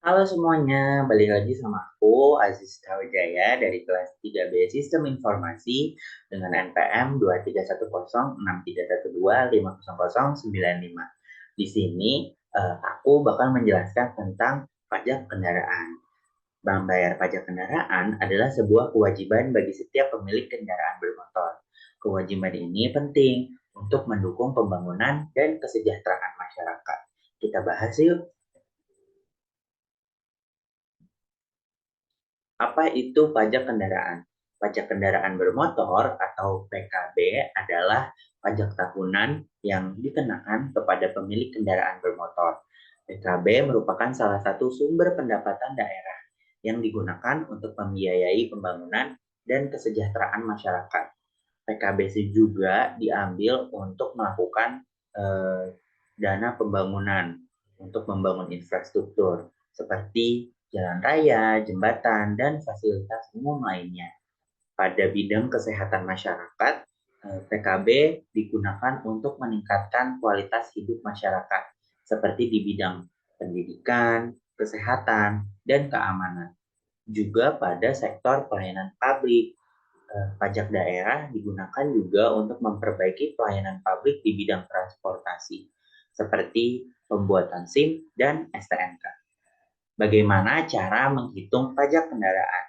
Halo semuanya, balik lagi sama aku Aziz Tawijaya dari kelas 3B Sistem Informasi dengan NPM 2310631250095. Di sini aku bakal menjelaskan tentang pajak kendaraan. Membayar pajak kendaraan adalah sebuah kewajiban bagi setiap pemilik kendaraan bermotor. Kewajiban ini penting untuk mendukung pembangunan dan kesejahteraan masyarakat. Kita bahas yuk. Apa itu pajak kendaraan? Pajak kendaraan bermotor atau PKB adalah pajak tahunan yang dikenakan kepada pemilik kendaraan bermotor. PKB merupakan salah satu sumber pendapatan daerah yang digunakan untuk membiayai pembangunan dan kesejahteraan masyarakat. PKB juga diambil untuk melakukan eh, dana pembangunan untuk membangun infrastruktur seperti jalan raya, jembatan, dan fasilitas umum lainnya. Pada bidang kesehatan masyarakat, PKB digunakan untuk meningkatkan kualitas hidup masyarakat, seperti di bidang pendidikan, kesehatan, dan keamanan. Juga pada sektor pelayanan publik, pajak daerah digunakan juga untuk memperbaiki pelayanan publik di bidang transportasi, seperti pembuatan SIM dan STNK. Bagaimana cara menghitung pajak kendaraan?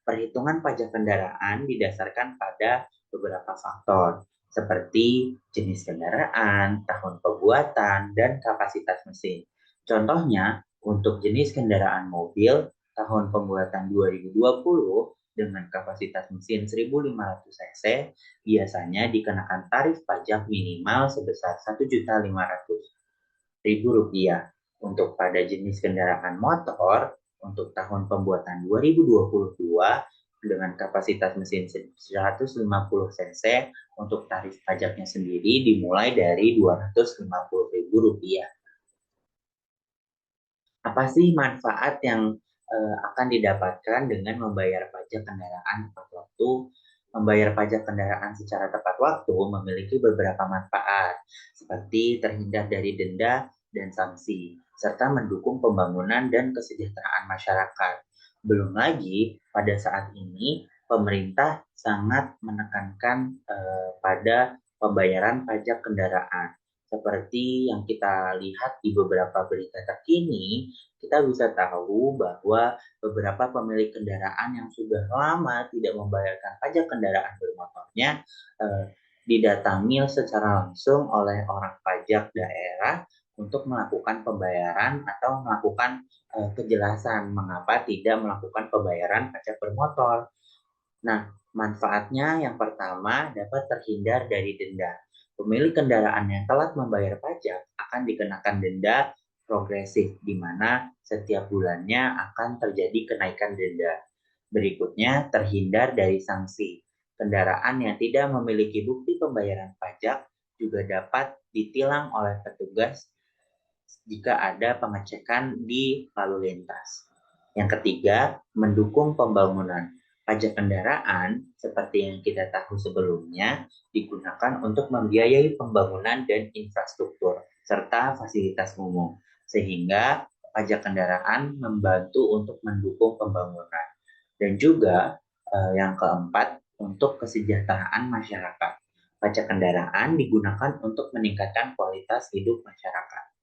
Perhitungan pajak kendaraan didasarkan pada beberapa faktor, seperti jenis kendaraan, tahun pembuatan, dan kapasitas mesin. Contohnya, untuk jenis kendaraan mobil, tahun pembuatan 2020 dengan kapasitas mesin 1.500 cc biasanya dikenakan tarif pajak minimal sebesar Rp1.500.000. Untuk pada jenis kendaraan motor, untuk tahun pembuatan 2022 dengan kapasitas mesin 150 cc untuk tarif pajaknya sendiri dimulai dari Rp250.000. Apa sih manfaat yang akan didapatkan dengan membayar pajak kendaraan tepat waktu? Membayar pajak kendaraan secara tepat waktu memiliki beberapa manfaat, seperti terhindar dari denda dan sanksi, serta mendukung pembangunan dan kesejahteraan masyarakat. Belum lagi, pada saat ini pemerintah sangat menekankan pada pembayaran pajak kendaraan. Seperti yang kita lihat di beberapa berita terkini, kita bisa tahu bahwa beberapa pemilik kendaraan yang sudah lama tidak membayarkan pajak kendaraan bermotornya eh, didatangi secara langsung oleh orang pajak daerah untuk melakukan pembayaran atau melakukan kejelasan mengapa tidak melakukan pembayaran pajak bermotor. Nah, manfaatnya yang pertama dapat terhindar dari denda. Pemilik kendaraan yang telat membayar pajak akan dikenakan denda progresif, di mana setiap bulannya akan terjadi kenaikan denda. Berikutnya, terhindar dari sanksi. Kendaraan yang tidak memiliki bukti pembayaran pajak juga dapat ditilang oleh petugas jika ada pengecekan di lalu lintas. Yang ketiga, mendukung pembangunan. Pajak kendaraan, seperti yang kita tahu sebelumnya, digunakan untuk membiayai pembangunan dan infrastruktur, serta fasilitas umum. Sehingga pajak kendaraan membantu untuk mendukung pembangunan. Dan juga yang keempat, untuk kesejahteraan masyarakat. Pajak kendaraan digunakan untuk meningkatkan kualitas hidup masyarakat.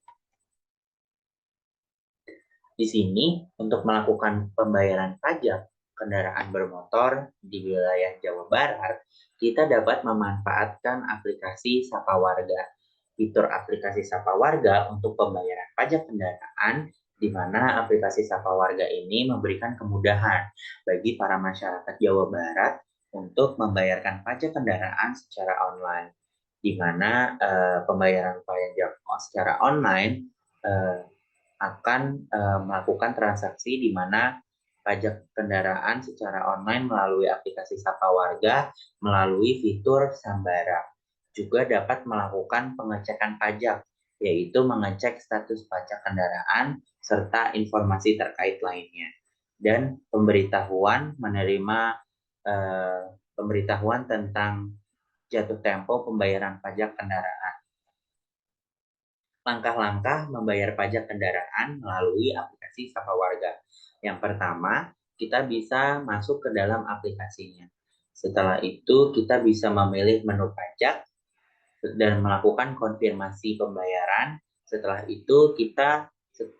Di sini, untuk melakukan pembayaran pajak kendaraan bermotor di wilayah Jawa Barat, kita dapat memanfaatkan aplikasi Sapa Warga. Fitur aplikasi Sapa Warga untuk pembayaran pajak kendaraan, di mana aplikasi Sapa Warga ini memberikan kemudahan bagi para masyarakat Jawa Barat untuk membayarkan pajak kendaraan secara online, di mana pembayaran pajak secara online eh, akan melakukan transaksi di mana pajak kendaraan secara online melalui aplikasi Sapa Warga melalui fitur Sambara. Juga dapat melakukan pengecekan pajak, yaitu mengecek status pajak kendaraan serta informasi terkait lainnya. Dan pemberitahuan menerima eh, pemberitahuan tentang jatuh tempo pembayaran pajak kendaraan. Langkah-langkah membayar pajak kendaraan melalui aplikasi Sapa Warga. Yang pertama, kita bisa masuk ke dalam aplikasinya. Setelah itu, kita bisa memilih menu pajak dan melakukan konfirmasi pembayaran. Setelah itu, kita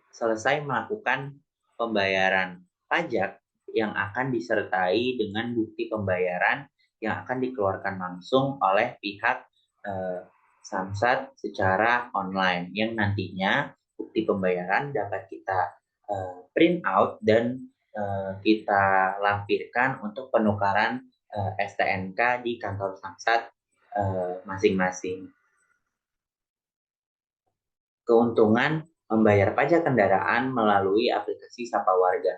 selesai melakukan pembayaran pajak yang akan disertai dengan bukti pembayaran yang akan dikeluarkan langsung oleh pihak Samsat secara online yang nantinya bukti pembayaran dapat kita print out dan kita lampirkan untuk penukaran STNK di kantor Samsat masing-masing. Keuntungan membayar pajak kendaraan melalui aplikasi Sapa Warga.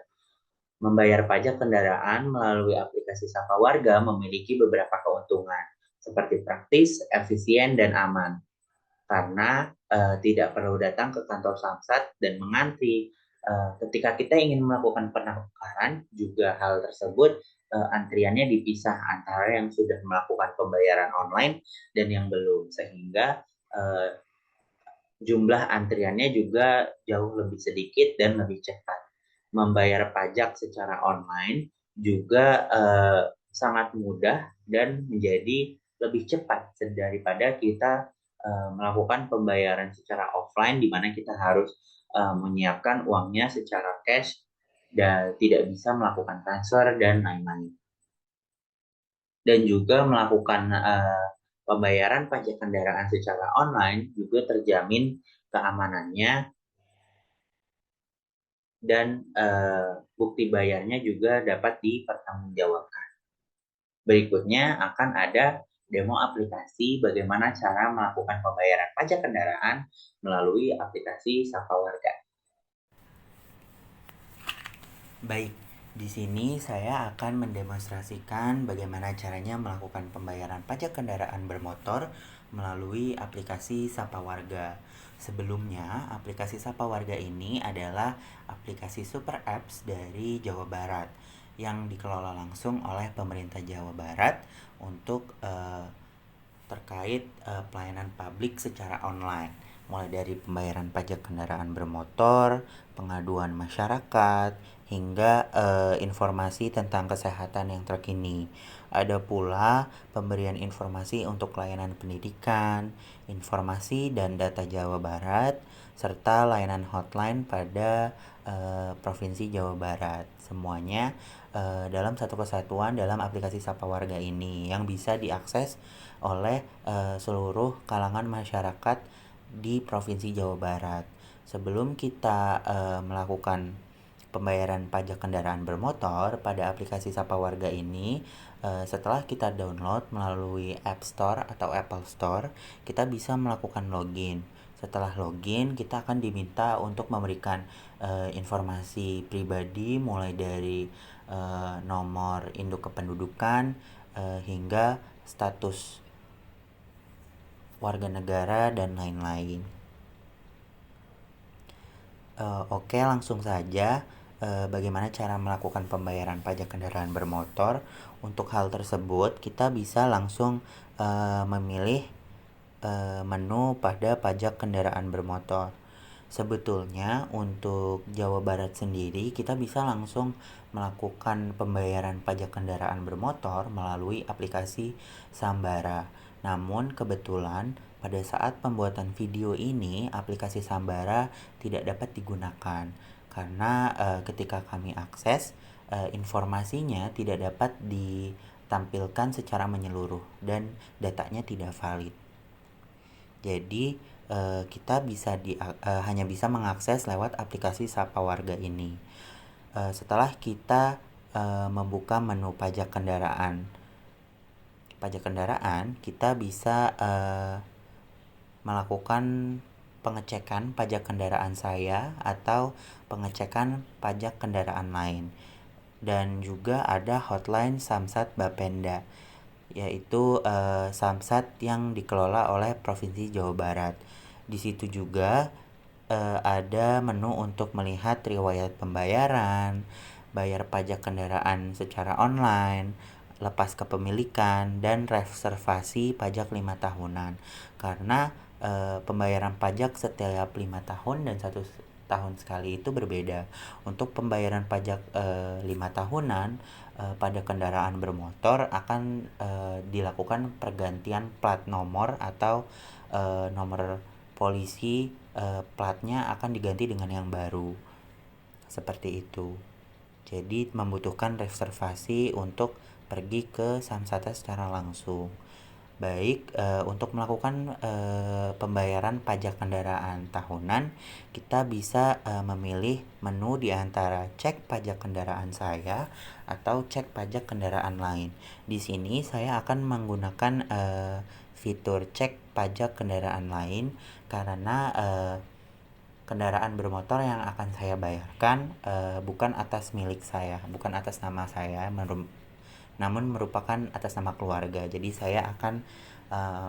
Membayar pajak kendaraan melalui aplikasi Sapa Warga memiliki beberapa keuntungan, seperti praktis, efisien, dan aman. Karena tidak perlu datang ke kantor Samsat dan mengantri. Ketika kita ingin melakukan penukaran, juga hal tersebut antriannya dipisah antara yang sudah melakukan pembayaran online dan yang belum, sehingga jumlah antriannya juga jauh lebih sedikit dan lebih cepat. Membayar pajak secara online juga sangat mudah dan menjadi lebih cepat daripada kita melakukan pembayaran secara offline, di mana kita harus menyiapkan uangnya secara cash dan tidak bisa melakukan transfer dan lain-lain. Dan juga melakukan pembayaran pajak kendaraan secara online juga terjamin keamanannya dan bukti bayarnya juga dapat dipertanggungjawabkan. Berikutnya akan ada demo aplikasi bagaimana cara melakukan pembayaran pajak kendaraan melalui aplikasi Sapa Warga. Baik, di sini saya akan mendemonstrasikan bagaimana caranya melakukan pembayaran pajak kendaraan bermotor melalui aplikasi Sapa Warga. Sebelumnya, aplikasi Sapa Warga ini adalah aplikasi super apps dari Jawa Barat yang dikelola langsung oleh pemerintah Jawa Barat untuk terkait pelayanan publik secara online, mulai dari pembayaran pajak kendaraan bermotor, pengaduan masyarakat, hingga informasi tentang kesehatan yang terkini. Ada pula pemberian informasi untuk layanan pendidikan, informasi dan data Jawa Barat, serta layanan hotline pada Provinsi Jawa Barat. Semuanya dalam satu kesatuan dalam aplikasi Sapa Warga ini yang bisa diakses oleh seluruh kalangan masyarakat di Provinsi Jawa Barat. Sebelum kita melakukan pembayaran pajak kendaraan bermotor pada aplikasi Sapa Warga ini, setelah kita download melalui App Store atau Apple Store, kita bisa melakukan login. Setelah login, kita akan diminta untuk memberikan informasi pribadi mulai dari nomor induk kependudukan hingga status warga negara dan lain-lain. Oke, langsung saja bagaimana cara melakukan pembayaran pajak kendaraan bermotor. Untuk hal tersebut, kita bisa langsung memilih menu pada pajak kendaraan bermotor. Sebetulnya untuk Jawa Barat sendiri, kita bisa langsung melakukan pembayaran pajak kendaraan bermotor melalui aplikasi Sambara. Namun kebetulan pada saat pembuatan video ini, aplikasi Sambara tidak dapat digunakan karena ketika kami akses, informasinya tidak dapat ditampilkan secara menyeluruh dan datanya tidak valid. Jadi kita bisa hanya bisa mengakses lewat aplikasi Sapa Warga ini. Setelah kita membuka menu pajak kendaraan, kita bisa melakukan pengecekan pajak kendaraan saya atau pengecekan pajak kendaraan lain. Dan juga ada hotline Samsat Bapenda, yaitu Samsat yang dikelola oleh Provinsi Jawa Barat. Di situ juga ada menu untuk melihat riwayat pembayaran, bayar pajak kendaraan secara online, lepas kepemilikan, dan reservasi pajak 5 tahunan. Karena pembayaran pajak setiap 5 tahun dan 1 tahun sekali itu berbeda. Untuk pembayaran pajak 5 tahunan pada kendaraan bermotor akan dilakukan pergantian plat nomor atau nomor polisi, platnya akan diganti dengan yang baru. Seperti itu. Jadi membutuhkan reservasi untuk pergi ke Samsat secara langsung. Baik, untuk melakukan pembayaran pajak kendaraan tahunan, kita bisa memilih menu di antara cek pajak kendaraan saya atau cek pajak kendaraan lain. Di sini saya akan menggunakan fitur cek pajak kendaraan lain karena kendaraan bermotor yang akan saya bayarkan bukan atas milik saya, bukan atas nama saya, namun merupakan atas nama keluarga. Jadi saya akan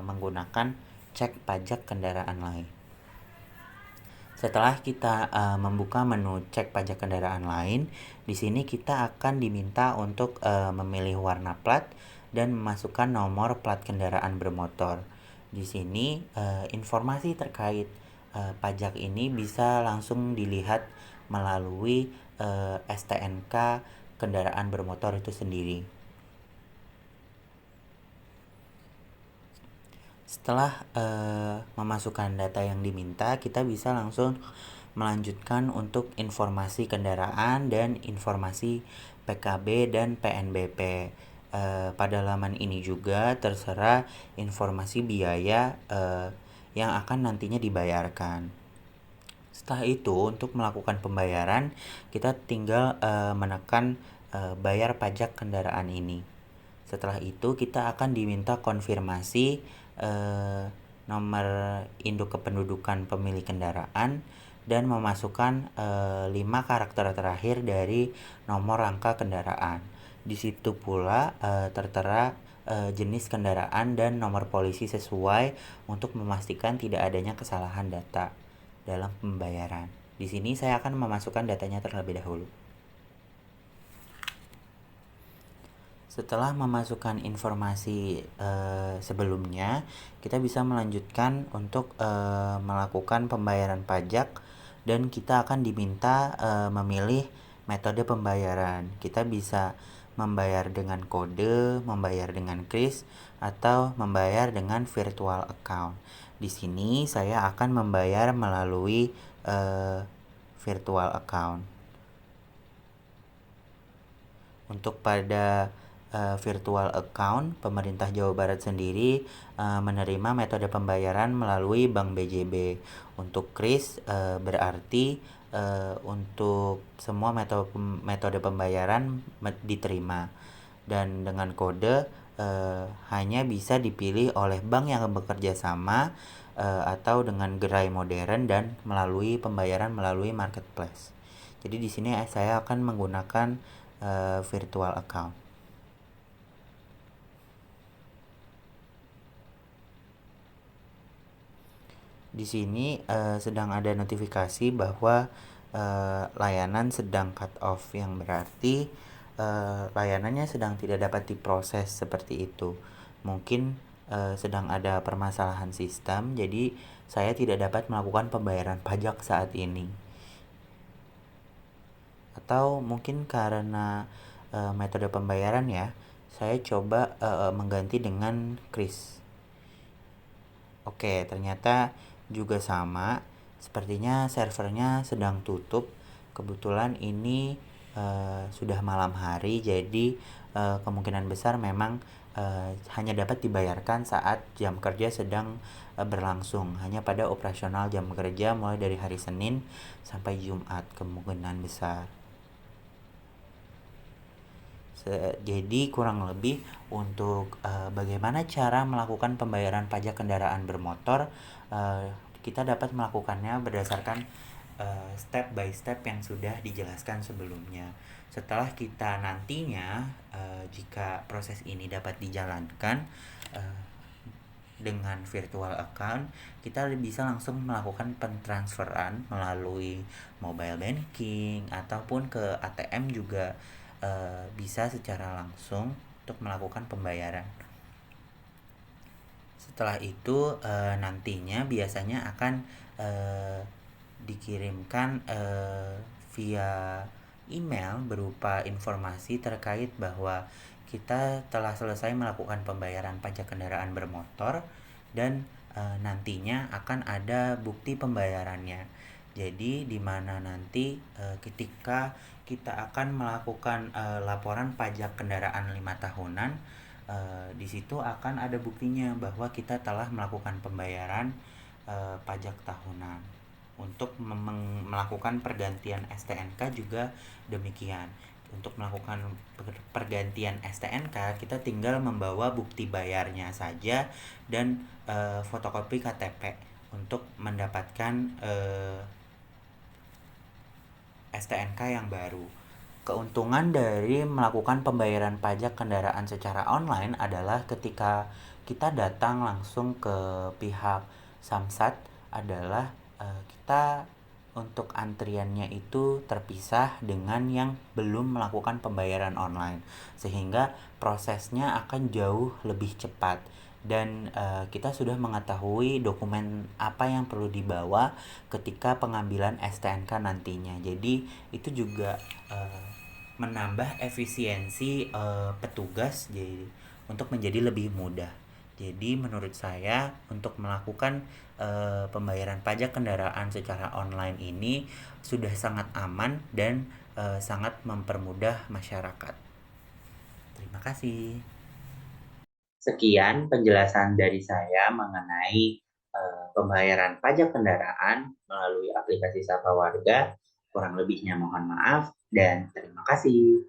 menggunakan cek pajak kendaraan lain. Setelah kita membuka menu cek pajak kendaraan lain, di sini kita akan diminta untuk memilih warna plat dan memasukkan nomor plat kendaraan bermotor. Di sini informasi terkait pajak ini bisa langsung dilihat melalui STNK kendaraan bermotor itu sendiri. Setelah memasukkan data yang diminta, kita bisa langsung melanjutkan untuk informasi kendaraan dan informasi PKB dan PNBP. Pada laman ini juga terserah informasi biaya yang akan nantinya dibayarkan. Setelah itu, untuk melakukan pembayaran, kita tinggal menekan bayar pajak kendaraan ini. Setelah itu, kita akan diminta konfirmasi nomor induk kependudukan pemilik kendaraan dan memasukkan 5 karakter terakhir dari nomor rangka kendaraan. Di situ pula tertera jenis kendaraan dan nomor polisi sesuai untuk memastikan tidak adanya kesalahan data dalam pembayaran. Di sini saya akan memasukkan datanya terlebih dahulu. Setelah memasukkan informasi sebelumnya, kita bisa melanjutkan untuk melakukan pembayaran pajak dan kita akan diminta memilih metode pembayaran. Kita bisa membayar dengan kode, membayar dengan kris, atau membayar dengan virtual account. Di sini saya akan membayar melalui virtual account. Untuk pada virtual account, pemerintah Jawa Barat sendiri menerima metode pembayaran melalui Bank BJB. Untuk kris berarti untuk semua metode pembayaran diterima, dan dengan kode hanya bisa dipilih oleh bank yang bekerja sama atau dengan gerai modern dan melalui pembayaran melalui marketplace. Jadi di sini saya akan menggunakan virtual account. Di sini sedang ada notifikasi bahwa layanan sedang cut off, yang berarti layanannya sedang tidak dapat diproses seperti itu. Mungkin sedang ada permasalahan sistem, jadi saya tidak dapat melakukan pembayaran pajak saat ini. Atau mungkin karena metode pembayaran ya, saya coba mengganti dengan kris. Oke, ternyata juga sama. Sepertinya servernya sedang tutup. Kebetulan ini sudah malam hari, jadi kemungkinan besar memang hanya dapat dibayarkan saat jam kerja sedang berlangsung, hanya pada operasional jam kerja mulai dari hari Senin sampai Jumat kemungkinan besar. Jadi kurang lebih untuk bagaimana cara melakukan pembayaran pajak kendaraan bermotor, kita dapat melakukannya berdasarkan step by step yang sudah dijelaskan sebelumnya. Setelah kita nantinya jika proses ini dapat dijalankan dengan virtual account, kita bisa langsung melakukan pentransferan melalui mobile banking ataupun ke ATM juga bisa secara langsung untuk melakukan pembayaran. Setelah itu nantinya biasanya akan eh, dikirimkan via email berupa informasi terkait bahwa kita telah selesai melakukan pembayaran pajak kendaraan bermotor dan nantinya akan ada bukti pembayarannya. Jadi di mana nanti ketika kita akan melakukan laporan pajak kendaraan 5 tahunan, di situ akan ada buktinya bahwa kita telah melakukan pembayaran pajak tahunan. Untuk melakukan pergantian STNK juga demikian. Untuk melakukan pergantian STNK, kita tinggal membawa bukti bayarnya saja dan fotokopi KTP untuk mendapatkan STNK yang baru. Keuntungan dari melakukan pembayaran pajak kendaraan secara online adalah ketika kita datang langsung ke pihak Samsat adalah kita untuk antriannya itu terpisah dengan yang belum melakukan pembayaran online, sehingga prosesnya akan jauh lebih cepat dan kita sudah mengetahui dokumen apa yang perlu dibawa ketika pengambilan STNK nantinya. Jadi itu juga menambah efisiensi petugas jadi untuk menjadi lebih mudah. Jadi menurut saya untuk melakukan pembayaran pajak kendaraan secara online ini sudah sangat aman dan sangat mempermudah masyarakat. Terima kasih. Sekian penjelasan dari saya mengenai pembayaran pajak kendaraan melalui aplikasi Sapa Warga. Kurang lebihnya mohon maaf dan terima kasih.